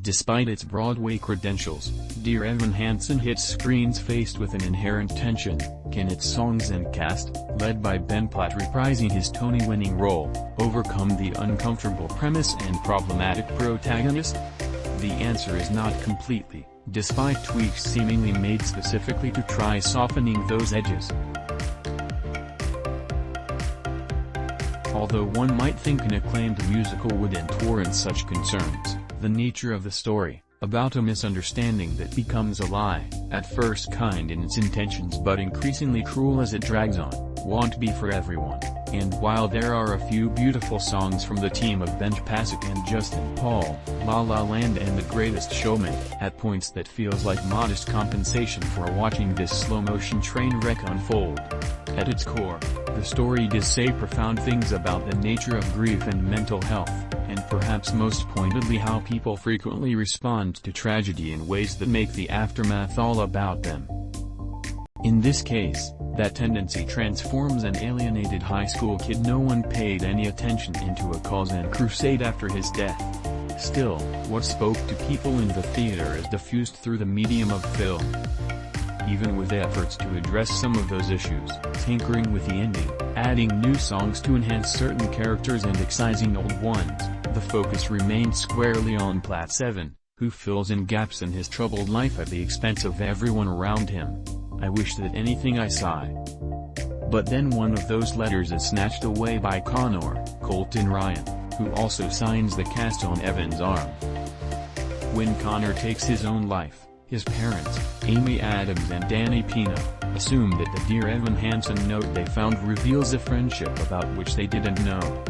Despite its Broadway credentials, Dear Evan Hansen hits screens faced with an inherent tension. Can its songs and cast, led by Ben Platt reprising his Tony-winning role, overcome the uncomfortable premise and problematic protagonist? The answer is not completely, despite tweaks seemingly made specifically to try softening those edges. Although one might think an acclaimed musical wouldn't warrant such concerns, the nature of the story, about a misunderstanding that becomes a lie, at first kind in its intentions but increasingly cruel as it drags on, won't be for everyone. And while there are a few beautiful songs from the team of Benj, Pasek and Justin Paul, La La Land and The Greatest Showman, at points that feels like modest compensation for watching this slow-motion train wreck unfold. At its core, the story does say profound things about the nature of grief and mental health, and perhaps most pointedly how people frequently respond to tragedy in ways that make the aftermath all about them. In this case, that tendency transforms an alienated high school kid no one paid any attention into a cause and crusade after his death. Still, what spoke to people in the theater is diffused through the medium of film. Even with efforts to address some of those issues, tinkering with the ending, adding new songs to enhance certain characters and excising old ones, the focus remained squarely on Platt's Evan, who fills in gaps in his troubled life at the expense of everyone around him. I wish that anything I sigh. But then one of those letters is snatched away by Colton Ryan, who also signs the cast on Evan's arm. When Connor takes his own life, his parents, Amy Adams and Danny Pino, assume that the Dear Evan Hansen note they found reveals a friendship about which they didn't know.